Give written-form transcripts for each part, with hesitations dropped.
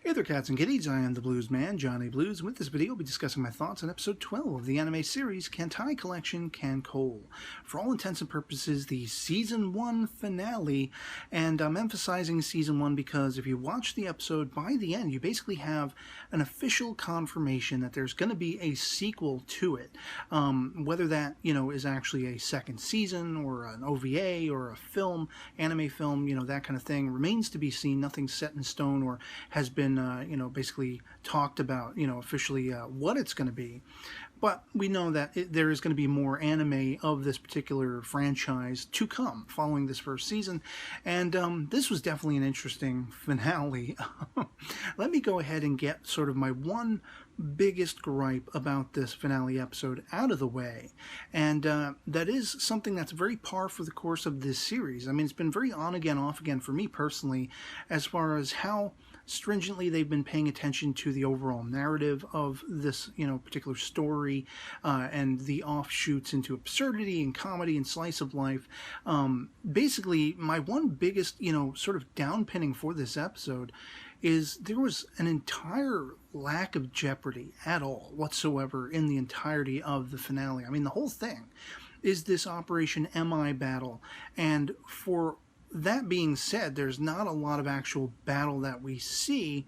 Hey there, cats and kitties. I am the Blues Man, Johnny Blues, and with this video, I'll be discussing my thoughts on episode 12 of the anime series Kantai Collection, KanColle. For all intents and purposes, the Season 1 finale, and I'm emphasizing Season 1 because if you watch the episode, by the end, you basically have an official confirmation that there's going to be a sequel to it. Whether that, is actually a second season, or an OVA, or a film, anime film, that kind of thing, remains to be seen. Nothing's set in stone or has been basically talked about, officially what it's going to be. But we know that there is going to be more anime of this particular franchise to come following this first season. And this was definitely an interesting finale. Let me go ahead and get sort of my one biggest gripe about this finale episode out of the way. And that is something that's very par for the course of this series. I mean, it's been very on again, off again for me personally, as far as how stringently they've been paying attention to the overall narrative of this, particular story, and the offshoots into absurdity and comedy and slice of life. Basically, my one biggest, sort of downpinning for this episode is there was an entire lack of jeopardy at all whatsoever in the entirety of the finale. I mean, the whole thing is this Operation MI battle, and for that being said, there's not a lot of actual battle that we see,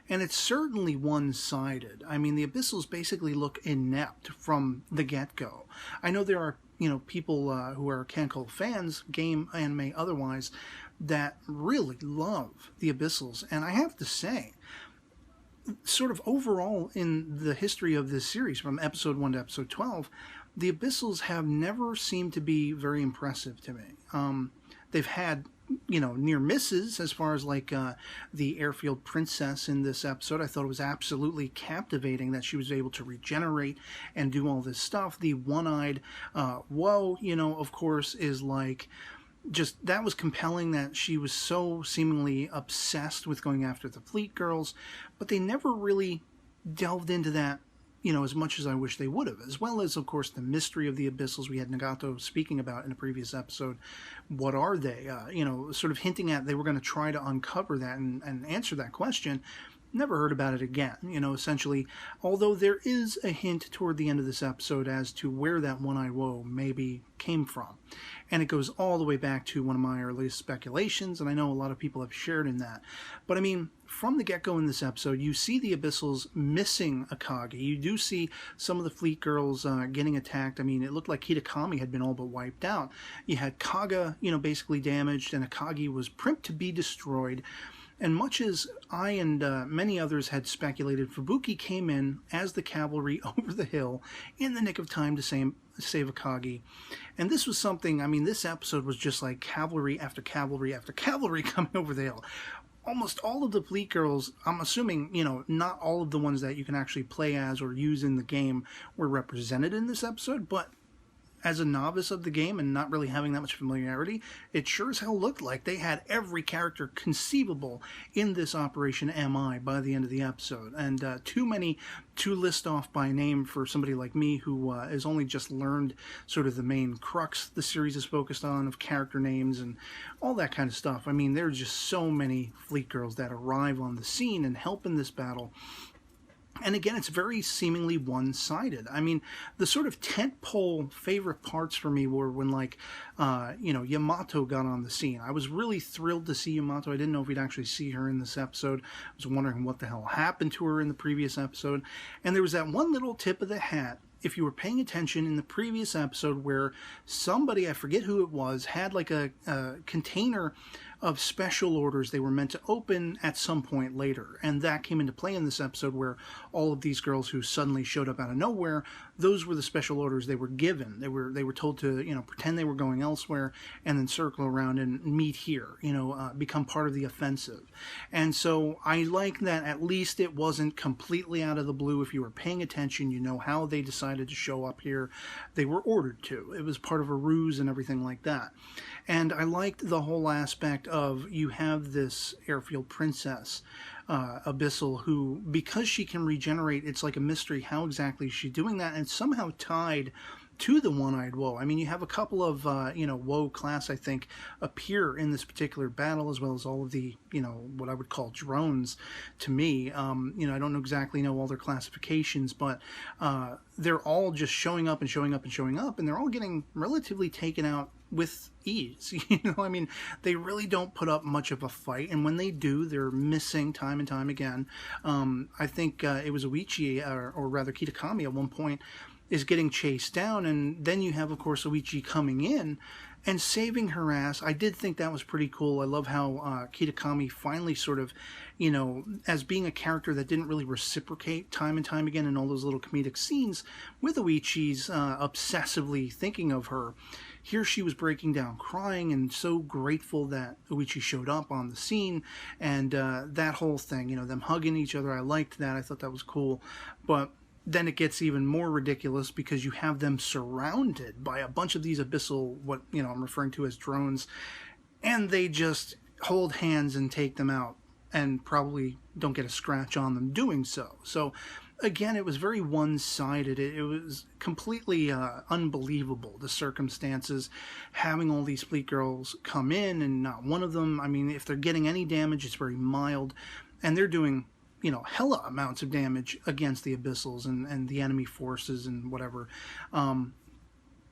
and it's certainly one-sided. I mean, the Abyssals basically look inept from the get-go. I know there are, people who are KanColle fans, game, anime, otherwise, that really love the Abyssals, and I have to say, sort of overall in the history of this series, from episode 1 to episode 12, the Abyssals have never seemed to be very impressive to me. They've had, near misses as far as like the airfield princess in this episode. I thought it was absolutely captivating that she was able to regenerate and do all this stuff. The one-eyed woe, of course, is like, just, that was compelling that she was so seemingly obsessed with going after the fleet girls, but they never really delved into that as much as I wish they would have, as well as, of course, the mystery of the Abyssals we had Nagato speaking about in a previous episode. What are they? Sort of hinting at they were going to try to uncover that and answer that question. Never heard about it again, essentially, although there is a hint toward the end of this episode as to where that one-eyed woe maybe came from. And it goes all the way back to one of my earliest speculations, and I know a lot of people have shared in that. But I mean, from the get-go in this episode, you see the Abyssals missing Akagi. You do see some of the fleet girls getting attacked. I mean, it looked like Hitakami had been all but wiped out. You had Kaga, basically damaged, and Akagi was primed to be destroyed. And much as I and many others had speculated, Fubuki came in as the cavalry over the hill in the nick of time to save Akagi. And this was something, I mean, this episode was just like cavalry after cavalry after cavalry coming over the hill. Almost all of the fleet girls, I'm assuming, not all of the ones that you can actually play as or use in the game were represented in this episode, but as a novice of the game and not really having that much familiarity, it sure as hell looked like they had every character conceivable in this Operation MI by the end of the episode. And too many to list off by name for somebody like me who has only just learned sort of the main crux the series is focused on of character names and all that kind of stuff. I mean, there are just so many fleet girls that arrive on the scene and help in this battle. And again, it's very seemingly one-sided. I mean, the sort of tentpole favorite parts for me were when, like, Yamato got on the scene. I was really thrilled to see Yamato. I didn't know if we'd actually see her in this episode. I was wondering what the hell happened to her in the previous episode. And there was that one little tip of the hat, if you were paying attention in the previous episode, where somebody, I forget who it was, had like a container of special orders they were meant to open at some point later. And that came into play in this episode where all of these girls who suddenly showed up out of nowhere, those were the special orders they were given. They were told to, pretend they were going elsewhere and then circle around and meet here, become part of the offensive. And so I like that at least it wasn't completely out of the blue. If you were paying attention, you know how they decided to show up here. They were ordered to. It was part of a ruse and everything like that. And I liked the whole aspect of you have this airfield princess, Abyssal, who, because she can regenerate, it's like a mystery how exactly is she doing that, and it's somehow tied to the one-eyed woe. I mean, you have a couple of, woe class, I think, appear in this particular battle, as well as all of the, what I would call drones to me. I don't exactly know all their classifications, but they're all just showing up and showing up and showing up, and they're all getting relatively taken out with ease. I mean, they really don't put up much of a fight, and when they do, they're missing time and time again. I think it was Oichi, or rather Kitakami at one point, is getting chased down, and then you have, of course, Oichi coming in and saving her ass. I did think that was pretty cool. I love how Kitakami finally sort of, as being a character that didn't really reciprocate time and time again in all those little comedic scenes with Oichi's obsessively thinking of her. Here she was breaking down, crying, and so grateful that Oichi showed up on the scene, and that whole thing, them hugging each other, I liked that. I thought that was cool. But then it gets even more ridiculous because you have them surrounded by a bunch of these abyssal, what I'm referring to as drones, and they just hold hands and take them out, and probably don't get a scratch on them doing so. So again, it was very one-sided. It was completely unbelievable, the circumstances, having all these fleet girls come in and not one of them, I mean, if they're getting any damage, it's very mild, and they're doing hella amounts of damage against the abyssals and the enemy forces and whatever.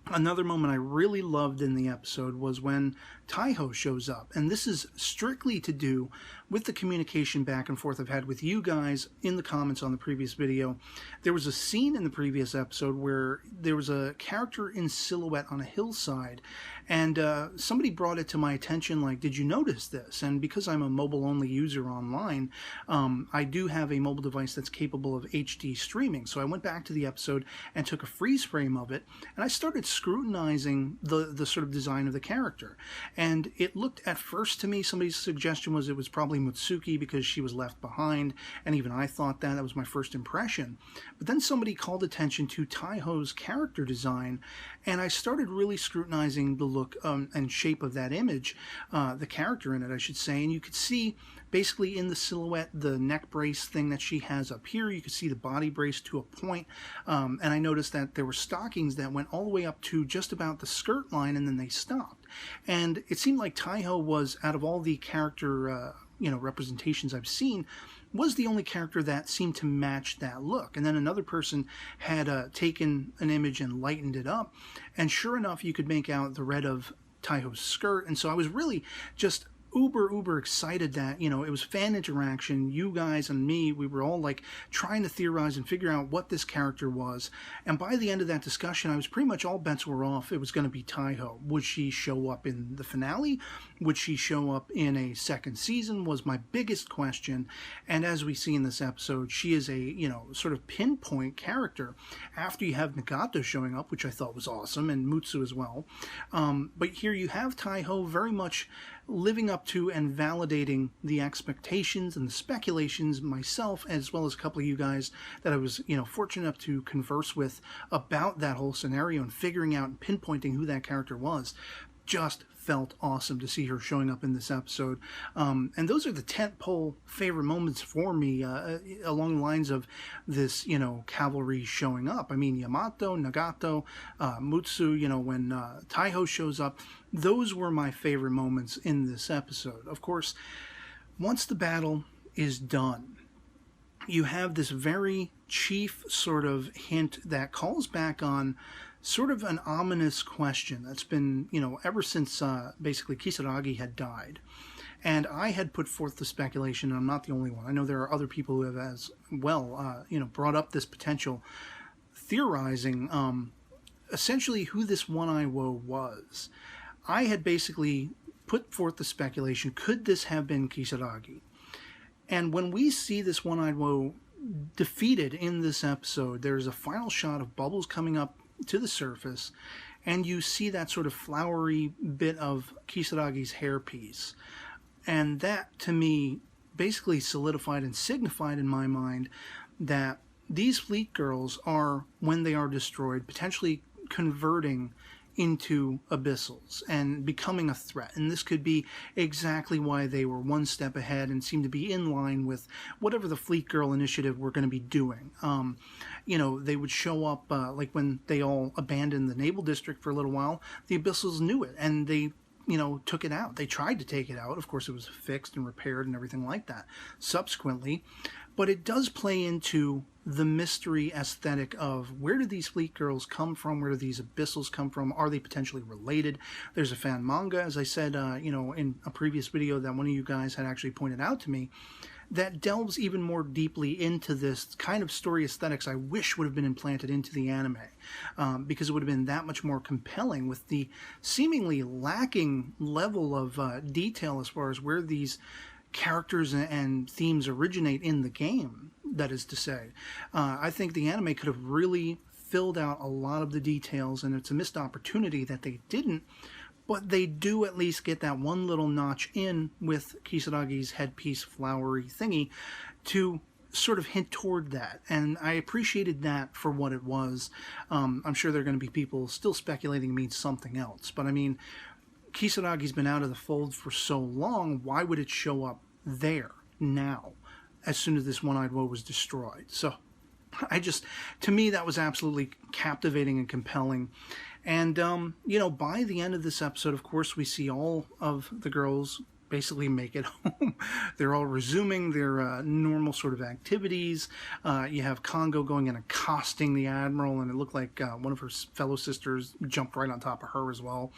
Another moment I really loved in the episode was when Taiho shows up, and this is strictly to do with the communication back and forth I've had with you guys in the comments on the previous video. There was a scene in the previous episode where there was a character in silhouette on a hillside, and somebody brought it to my attention, like, did you notice this? And because I'm a mobile-only user online, I do have a mobile device that's capable of HD streaming. So I went back to the episode and took a freeze frame of it, and I started scrutinizing the sort of design of the character. And it looked at first to me, somebody's suggestion was it was probably Mitsuki because she was left behind, and even I thought that. That was my first impression. But then somebody called attention to Taiho's character design, and I started really scrutinizing the look and shape of that image, the character in it, I should say, and you could see basically in the silhouette the neck brace thing that she has up here. You could see the body brace to a point, and I noticed that there were stockings that went all the way up to just about the skirt line, and then they stopped. And it seemed like Taiho was, out of all the character representations I've seen, was the only character that seemed to match that look. And then another person had taken an image and lightened it up, and sure enough, you could make out the red of Taiho's skirt. And so I was really just uber excited that, it was fan interaction. You guys and me, we were all like trying to theorize and figure out what this character was. And by the end of that discussion, I was pretty much, all bets were off. It was going to be Taiho. Would she show up in the finale? Would she show up in a second season? Was my biggest question. And as we see in this episode, she is a, sort of pinpoint character after you have Nagato showing up, which I thought was awesome, and Mutsu as well. But here you have Taiho very much living up to and validating the expectations and the speculations myself, as well as a couple of you guys that I was, fortunate enough to converse with about that whole scenario and figuring out and pinpointing who that character was. Just felt awesome to see her showing up in this episode. And those are the tentpole favorite moments for me, along the lines of this, cavalry showing up. I mean, Yamato, Nagato, Mutsu, when Taiho shows up, those were my favorite moments in this episode. Of course, once the battle is done, you have this very chief sort of hint that calls back on sort of an ominous question that's been, ever since basically Kisaragi had died. And I had put forth the speculation, and I'm not the only one. I know there are other people who have as well, brought up this potential, theorizing essentially who this One-Eye Woe was. I had basically put forth the speculation, could this have been Kisaragi? And when we see this One-Eyed Woe defeated in this episode, there's a final shot of bubbles coming up to the surface, and you see that sort of flowery bit of Kisaragi's hairpiece. And that, to me, basically solidified and signified in my mind that these fleet girls are, when they are destroyed, potentially converting into abyssals and becoming a threat. And this could be exactly why they were one step ahead and seemed to be in line with whatever the Fleet Girl initiative were going to be doing. You know, they would show up, like when they all abandoned the Naval District for a little while, the abyssals knew it, and they, you know, took it out. They tried to take it out. Of course, it was fixed and repaired and everything like that subsequently. But it does play into the mystery aesthetic of where do these Fleet Girls come from? Where do these abyssals come from? Are they potentially related? There's a fan manga, as I said, you know, in a previous video that one of you guys had actually pointed out to me, that delves even more deeply into this kind of story aesthetics I wish would have been implanted into the anime, because it would have been that much more compelling with the seemingly lacking level of detail as far as where these characters and themes originate in the game, that is to say. I think the anime could have really filled out a lot of the details, and it's a missed opportunity that they didn't, but they do at least get that one little notch in with Kisaragi's headpiece flowery thingy to sort of hint toward that, and I appreciated that for what it was. I'm sure there are going to be people still speculating it means something else, but I mean, Kisaragi's been out of the fold for so long, why would it show up there now as soon as this one-eyed woe was destroyed? So to me, that was absolutely captivating and compelling. And, you know, by the end of this episode, of course, we see all of the girls basically make it home. They're all resuming their normal sort of activities. You have Kongo going and accosting the Admiral, and it looked like one of her fellow sisters jumped right on top of her as well.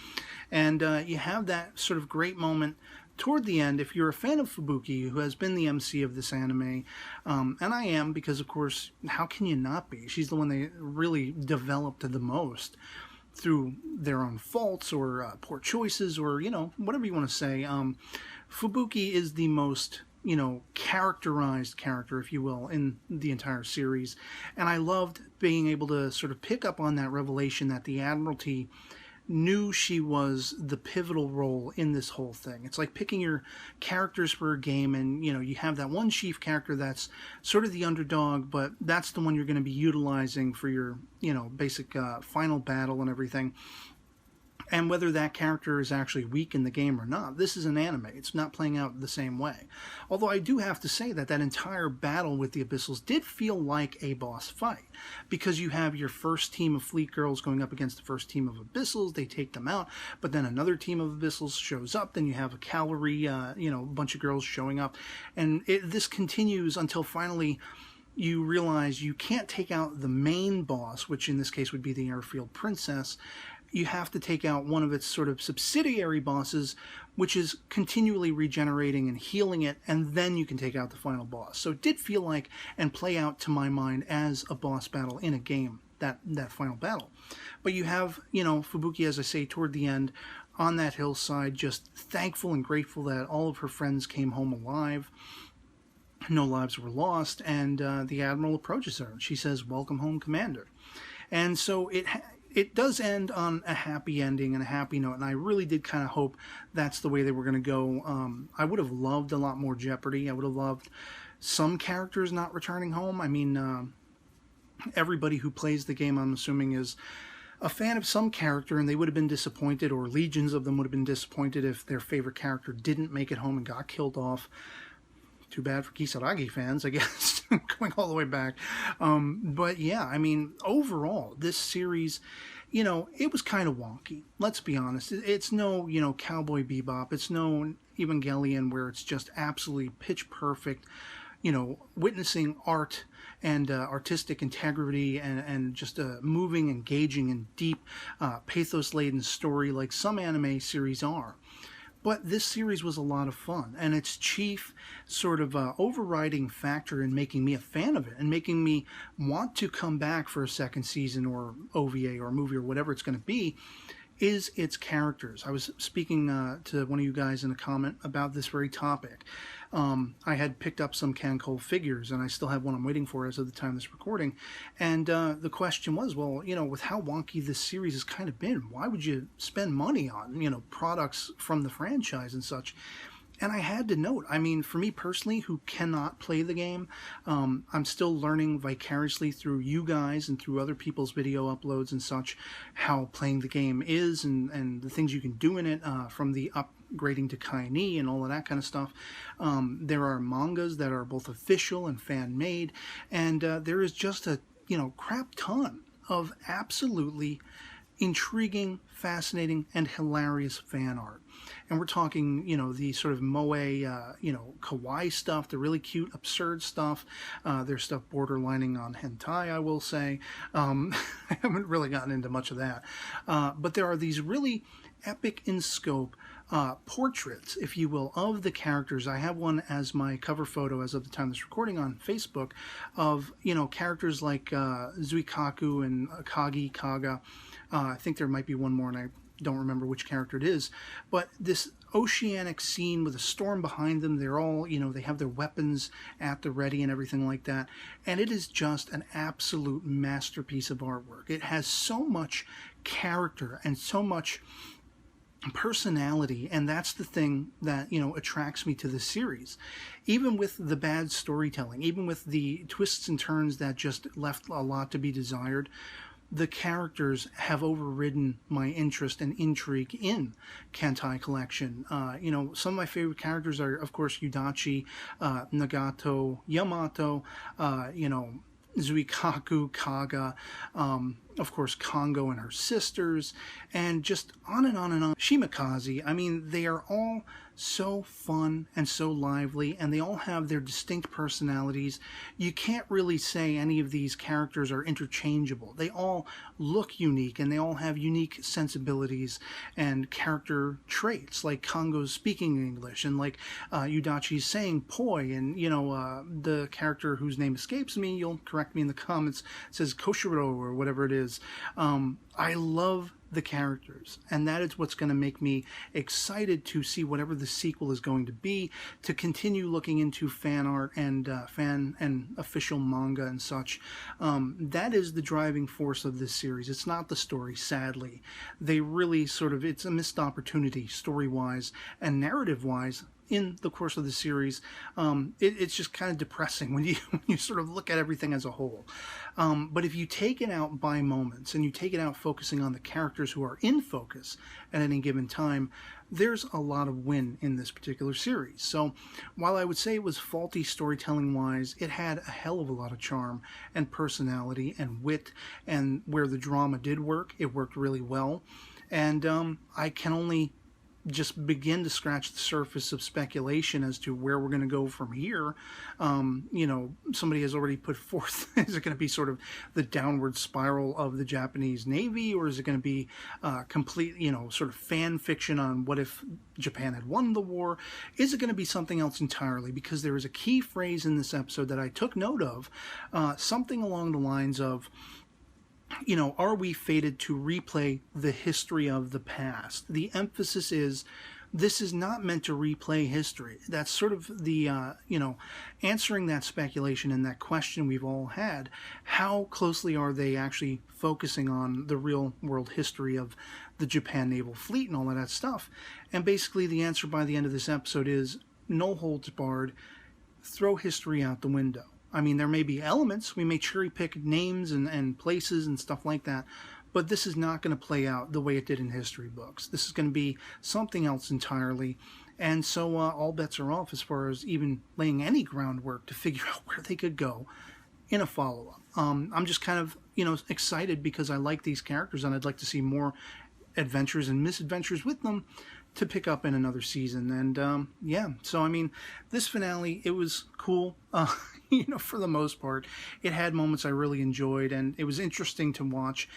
And you have that sort of great moment toward the end. If you're a fan of Fubuki, who has been the MC of this anime, and I am, because of course, how can you not be? She's the one they really developed the most through their own faults or poor choices, or, you know, whatever you want to say. Fubuki is the most, you know, characterized character, if you will, in the entire series. And I loved being able to sort of pick up on that revelation that the Admiralty knew she was the pivotal role in this whole thing. It's like picking your characters for a game, and, you know, you have that one chief character that's sort of the underdog, but that's the one you're going to be utilizing for your, you know, basic final battle and everything. And whether that character is actually weak in the game or not, this is an anime. It's not playing out the same way. Although I do have to say that that entire battle with the Abyssals did feel like a boss fight, because you have your first team of Fleet Girls going up against the first team of Abyssals. They take them out, but then another team of Abyssals shows up. Then you have a cavalry, you know, a bunch of girls showing up. And this continues until finally you realize you can't take out the main boss, which in this case would be the Airfield Princess. You have to take out one of its sort of subsidiary bosses, which is continually regenerating and healing it, and then you can take out the final boss. So it did feel like, and play out to my mind, as a boss battle in a game, that final battle. But you have, you know, Fubuki, as I say, toward the end, on that hillside, just thankful and grateful that all of her friends came home alive. No lives were lost, and the Admiral approaches her. She says, "Welcome home, Commander." And so it does end on a happy ending and a happy note, and I really did kind of hope that's the way they were going to go. I would have loved a lot more Jeopardy. I would have loved some characters not returning home. I mean, everybody who plays the game, I'm assuming, is a fan of some character, and they would have been disappointed, or legions of them would have been disappointed if their favorite character didn't make it home and got killed off. Too bad for Kisaragi fans, I guess, going all the way back. But yeah, I mean, overall, this series, you know, it was kind of wonky. Let's be honest. It's no, you know, Cowboy Bebop. It's no Evangelion, where it's just absolutely pitch perfect, you know, witnessing art and artistic integrity and just a moving, engaging, and deep, pathos-laden story like some anime series are. But this series was a lot of fun, and its chief sort of overriding factor in making me a fan of it and making me want to come back for a second season or OVA or movie or whatever it's going to be is its characters. I was speaking to one of you guys in a comment about this very topic. I had picked up some KanColle figures, and I still have one I'm waiting for as of the time of this recording. And the question was, well, you know, with how wonky this series has kind of been, why would you spend money on, you know, products from the franchise and such? And I had to note, I mean, for me personally, who cannot play the game, I'm still learning vicariously through you guys and through other people's video uploads and such how playing the game is and the things you can do in it, from the upgrading to Kaini and all of that kind of stuff. There are mangas that are both official and fan-made, and there is just a crap ton of absolutely intriguing, fascinating, and hilarious fan art. And we're talking, the sort of moe, kawaii stuff, the really cute, absurd stuff. There's stuff borderlining on hentai, I will say. I haven't really gotten into much of that. But there are these really epic in scope portraits, if you will, of the characters. I have one as my cover photo as of the time of this recording on Facebook of, characters like Zuikaku and Kagi, Kaga. I think there might be one more, and I don't remember which character it is. But this oceanic scene with a storm behind them, they're all, they have their weapons at the ready and everything like that. And it is just an absolute masterpiece of artwork. It has so much character and so much personality, and that's the thing that attracts me to this series. Even with the bad storytelling, even with the twists and turns that just left a lot to be desired, the characters have overridden my interest and intrigue in Kantai Collection. Some of my favorite characters are, of course, Yudachi, Nagato, Yamato, Zuikaku, Kaga, of course, Kongo and her sisters, and just on and on and on. Shimakaze, I mean, they are all so fun and so lively, and they all have their distinct personalities. You can't really say any of these characters are interchangeable. They all look unique, and they all have unique sensibilities and character traits, like Kongo's speaking English, and like Yudachi's saying poi, and, the character whose name escapes me, you'll correct me in the comments, says Koshiro or whatever it is. I love the characters, and that is what's going to make me excited to see whatever the sequel is going to be, to continue looking into fan art and fan and official manga and such. That is the driving force of this series. It's not the story, sadly. They really it's a missed opportunity story-wise and narrative-wise in the course of the series. It's just kind of depressing when you sort of look at everything as a whole. But if you take it out by moments, and you take it out focusing on the characters who are in focus at any given time, there's a lot of win in this particular series. So while I would say it was faulty storytelling-wise, it had a hell of a lot of charm and personality and wit, and where the drama did work, it worked really well. And I can only just begin to scratch the surface of speculation as to where we're going to go from here. Somebody has already put forth, is it going to be sort of the downward spiral of the Japanese Navy, or is it going to be complete, sort of fan fiction on what if Japan had won the war? Is it going to be something else entirely? Because there is a key phrase in this episode that I took note of, something along the lines of, are we fated to replay the history of the past? The emphasis is, this is not meant to replay history. That's sort of the, answering that speculation and that question we've all had. How closely are they actually focusing on the real world history of the Japan Naval Fleet and all of that stuff? And basically the answer by the end of this episode is, no holds barred, throw history out the window. I mean, there may be elements, we may cherry pick names and places and stuff like that, but this is not going to play out the way it did in history books. This is going to be something else entirely, and so all bets are off as far as even laying any groundwork to figure out where they could go in a follow-up. I'm just kind of, excited because I like these characters, and I'd like to see more adventures and misadventures with them to pick up in another season. And so I mean, this finale, it was cool. For the most part, it had moments I really enjoyed, and it was interesting to watch.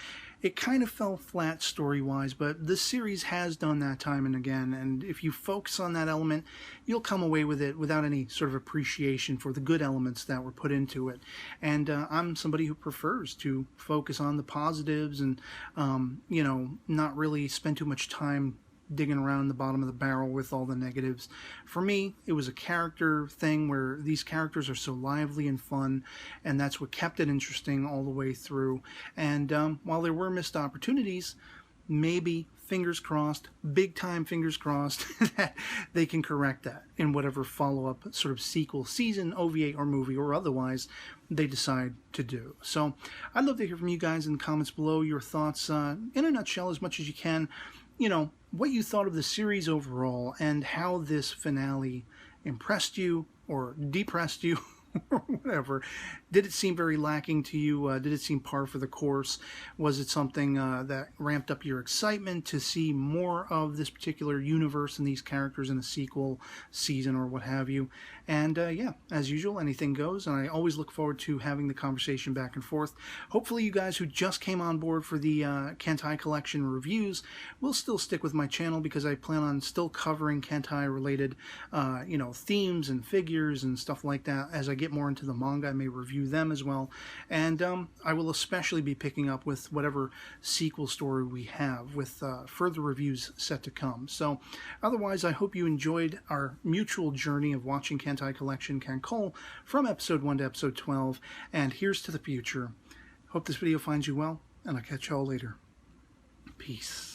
It kind of fell flat story-wise, but this series has done that time and again, and if you focus on that element, you'll come away with it without any sort of appreciation for the good elements that were put into it. And I'm somebody who prefers to focus on the positives and, not really spend too much time digging around the bottom of the barrel with all the negatives. For me, it was a character thing where these characters are so lively and fun, and that's what kept it interesting all the way through. And while there were missed opportunities, maybe fingers crossed, big time fingers crossed, that they can correct that in whatever follow-up sort of sequel, season, OVA, or movie, or otherwise they decide to do. So I'd love to hear from you guys in the comments below, your thoughts, in a nutshell, as much as you can, you know, what you thought of the series overall, and how this finale impressed you or depressed you, or whatever. Did it seem very lacking to you? Did it seem par for the course? Was it something that ramped up your excitement to see more of this particular universe and these characters in a sequel, season, or what have you? And yeah, as usual, anything goes, and I always look forward to having the conversation back and forth. Hopefully you guys who just came on board for the Kantai Collection reviews will still stick with my channel, because I plan on still covering Kantai-related, you know, themes and figures and stuff like that. As I get more into the manga, I may review them as well, and I will especially be picking up with whatever sequel story we have, with further reviews set to come. So otherwise, I hope you enjoyed our mutual journey of watching Kantai Collection KanColle from episode 1 to episode 12, and here's to the future. Hope this video finds you well, and I'll catch y'all later. Peace.